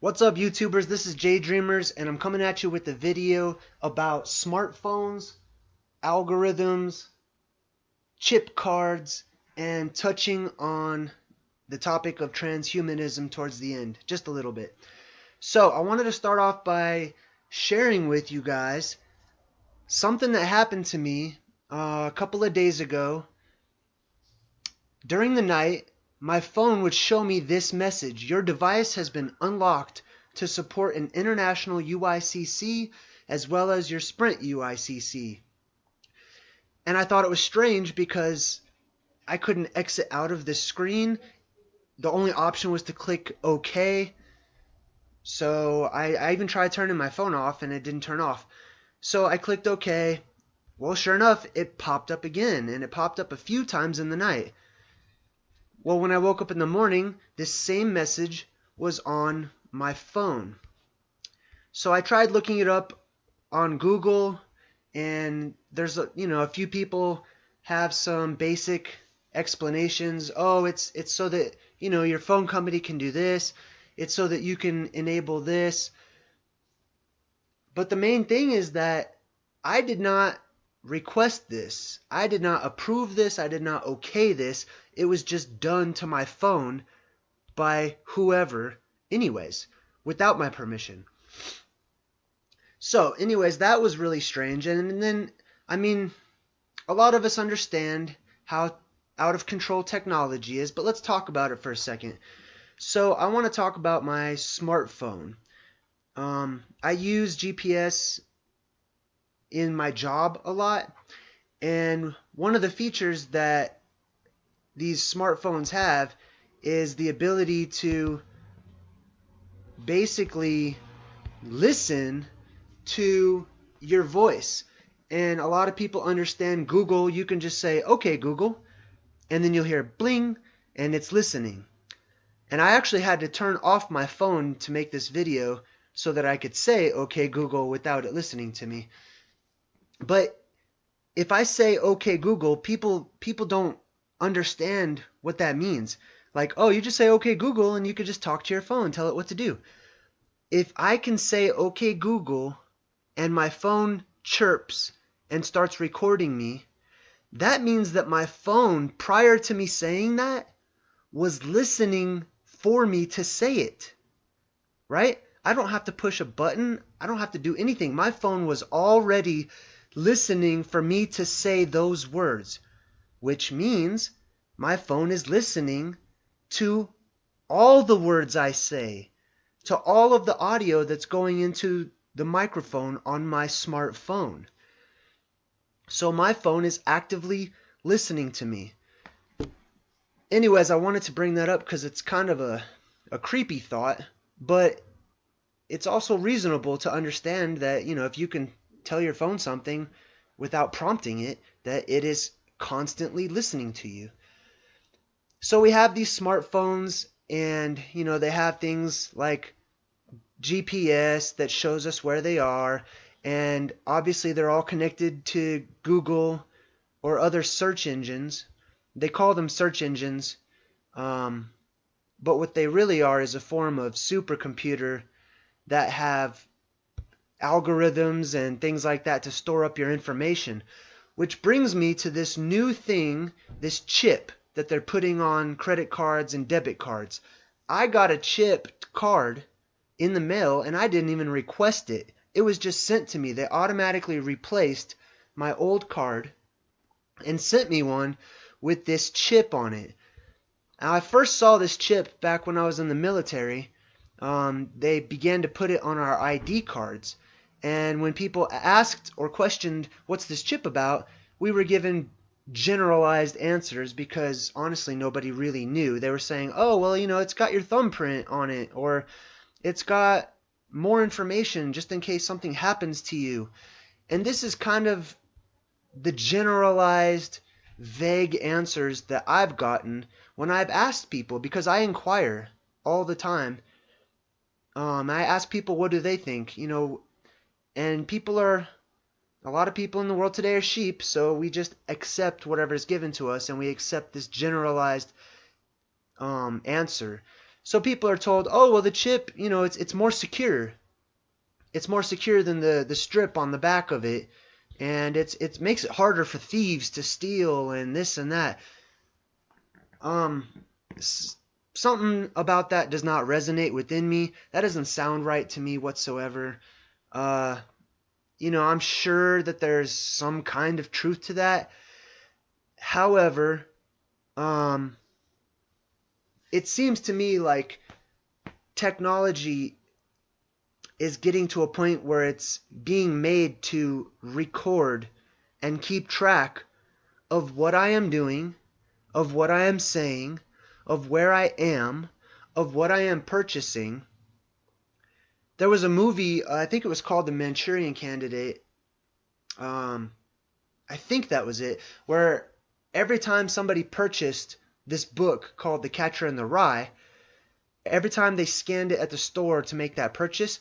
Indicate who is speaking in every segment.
Speaker 1: What's up, YouTubers? This is Jay Dreamers, and I'm coming at you with a video about smartphones, algorithms, chip cards, and touching on the topic of transhumanism towards the end, just a little bit. So, I wanted to start off by sharing with you guys something that happened to me a couple of days ago. During the night, my phone would show me this message: your device has been unlocked to support an international UICC as well as your Sprint UICC. And I thought it was strange because I couldn't exit out of this screen. The only option was to click OK. So I even tried turning my phone off and it didn't turn off. So I clicked OK. Well, sure enough, it popped up again, and it popped up a few times in the night. Well, when I woke up in the morning, this same message was on my phone. So I tried looking it up on Google, and there's a few people have some basic explanations. Oh, it's so that your phone company can do this. It's so that you can enable this. But the main thing is that I did not request this. I did not approve this. I did not okay this. It was just done to my phone by whoever, anyways, without my permission. So, anyways, that was really strange. And then, a lot of us understand how out of control technology is, but let's talk about it for a second. So, I want to talk about my smartphone. I use GPS in my job a lot, and one of the features that these smartphones have is the ability to basically listen to your voice. And a lot of people understand Google. You can just say, "Okay, Google," and then you'll hear bling, and it's listening. And I actually had to turn off my phone to make this video so that I could say, "Okay, Google," without it listening to me. But if I say "Okay, Google," people don't understand what that means. Like, oh, you just say "Okay, Google," and you could just talk to your phone, tell it what to do. If I can say "Okay, Google," and my phone chirps and starts recording me, that means that my phone, prior to me saying that, was listening for me to say it. Right? I don't have to push a button. I don't have to do anything. My phone was already listening for me to say those words, which means my phone is listening to all the words I say, to all of the audio that's going into the microphone on my smartphone. So my phone is actively listening to me. Anyways, I wanted to bring that up because it's kind of a creepy thought, but it's also reasonable to understand that, if you can tell your phone something without prompting it, that it is constantly listening to you. So we have these smartphones, and, they have things like GPS that shows us where they are, and obviously they're all connected to Google or other search engines. They call them search engines, but what they really are is a form of supercomputer that have algorithms and things like that to store up your information. Which brings me to this new thing, this chip that they're putting on credit cards and debit cards. I got a chipped card in the mail, and I didn't even request it. It was just sent to me. They automatically replaced my old card and sent me one with this chip on it. Now, I first saw this chip back when I was in the military. They began to put it on our ID cards. And when people asked or questioned, "What's this chip about?" we were given generalized answers because honestly nobody really knew. They were saying, "Oh, well, it's got your thumbprint on it," or "It's got more information just in case something happens to you." And this is kind of the generalized, vague answers that I've gotten when I've asked people, because I inquire all the time. I ask people, what do they think? And a lot of people in the world today are sheep, so we just accept whatever is given to us, and we accept this generalized answer. So people are told, oh, well, the chip, it's more secure. It's more secure than the strip on the back of it. And it makes it harder for thieves to steal and this and that. Um, Something about that does not resonate within me. That doesn't sound right to me whatsoever. Uh, I'm sure that there's some kind of truth to that. However, um, it seems to me like technology is getting to a point where it's being made to record and keep track of what I am doing, of what I am saying, of where I am, of what I am purchasing. There was a movie, I think it was called The Manchurian Candidate. Um, I think that was it, where every time somebody purchased this book called The Catcher in the Rye, every time they scanned it at the store to make that purchase,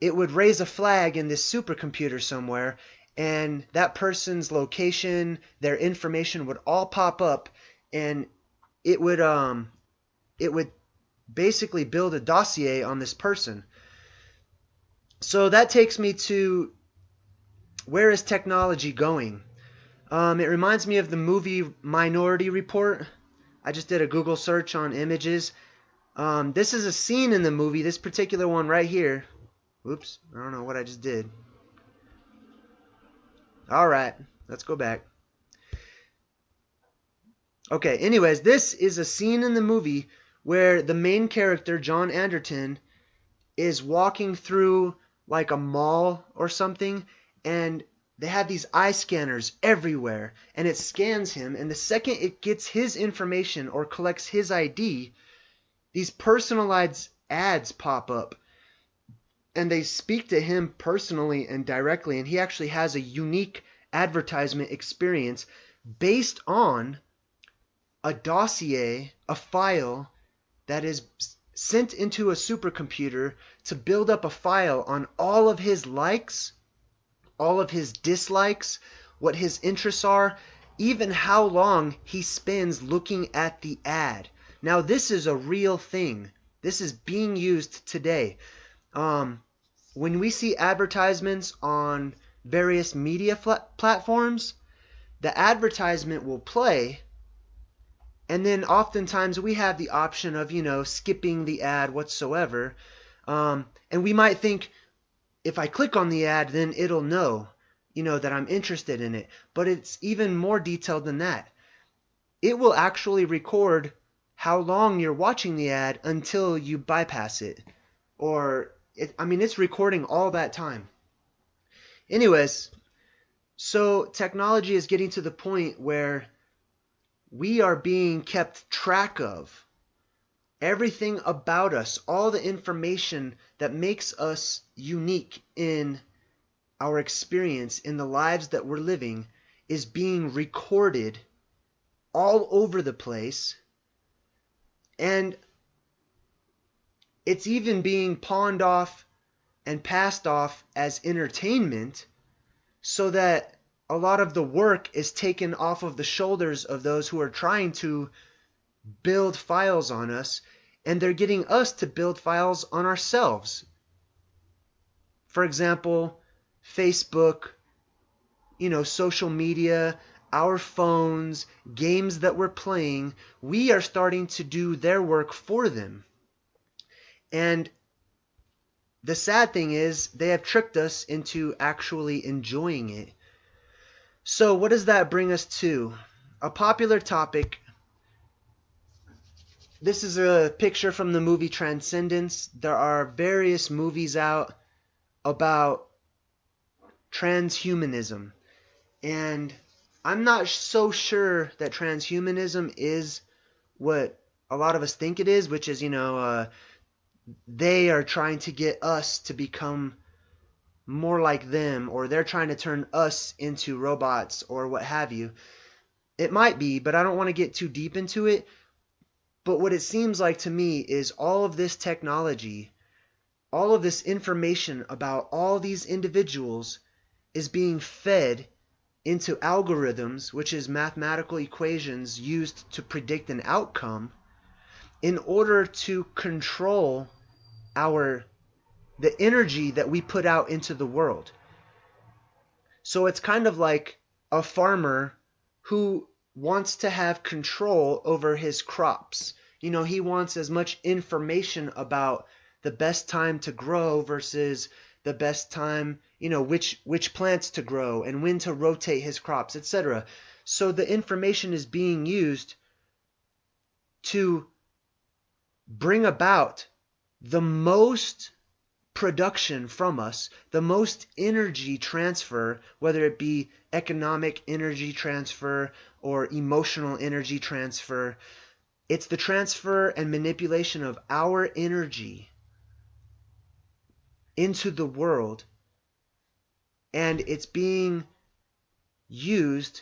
Speaker 1: it would raise a flag in this supercomputer somewhere, and that person's location, their information would all pop up, and it would basically build a dossier on this person. So that takes me to, where is technology going? It reminds me of the movie Minority Report. I just did a Google search on images. This is a scene in the movie, this particular one right here. Oops, I don't know what I just did. Alright, let's go back. Okay, anyways, this is a scene in the movie where the main character, John Anderton, is walking through like a mall or something, and they have these eye scanners everywhere, and it scans him, and the second it gets his information or collects his ID, these personalized ads pop up, and they speak to him personally and directly, and he actually has a unique advertisement experience based on a dossier, a file that is sent into a supercomputer to build up a file on all of his likes, all of his dislikes, what his interests are, even how long he spends looking at the ad. Now, this is a real thing. This is being used today. When we see advertisements on various media platforms, the advertisement will play, and then oftentimes we have the option of, skipping the ad whatsoever. And we might think, if I click on the ad, then it'll know, that I'm interested in it. But it's even more detailed than that. It will actually record how long you're watching the ad until you bypass it. It's recording all that time. Anyways, so technology is getting to the point where we are being kept track of. Everything about us, all the information that makes us unique in our experience, in the lives that we're living, is being recorded all over the place. And it's even being pawned off and passed off as entertainment, so that a lot of the work is taken off of the shoulders of those who are trying to build files on us, and they're getting us to build files on ourselves. For example, Facebook, social media, our phones, games that we're playing, we are starting to do their work for them. And the sad thing is, they have tricked us into actually enjoying it. So what does that bring us to? A popular topic. This is a picture from the movie Transcendence. There are various movies out about transhumanism. And I'm not so sure that transhumanism is what a lot of us think it is, which is, they are trying to get us to become more like them, or they're trying to turn us into robots, or what have you. It might be, but I don't want to get too deep into it. But what it seems like to me is all of this technology, all of this information about all these individuals is being fed into algorithms, which is mathematical equations used to predict an outcome. in order to control the energy that we put out into the world. So it's kind of like a farmer who wants to have control over his crops. He wants as much information about the best time to grow versus the best time, which plants to grow and when to rotate his crops, etc. So the information is being used to bring about the most production from us, the most energy transfer, whether it be economic energy transfer or emotional energy transfer. It's the transfer and manipulation of our energy into the world, and it's being used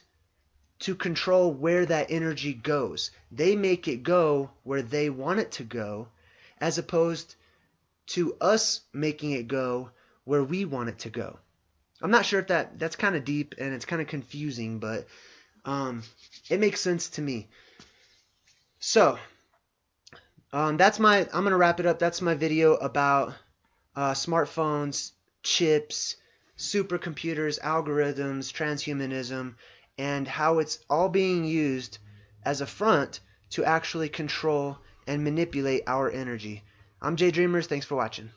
Speaker 1: to control where that energy goes. They make it go where they want it to go, as opposed to us making it go where we want it to go. I'm not sure if that's kind of deep and it's kind of confusing, but it makes sense to me. So I'm gonna wrap it up. That's my video about smartphones, chips, supercomputers, algorithms, transhumanism, and how it's all being used as a front to actually control and manipulate our energy. I'm Jay Dreamers. Thanks for watching.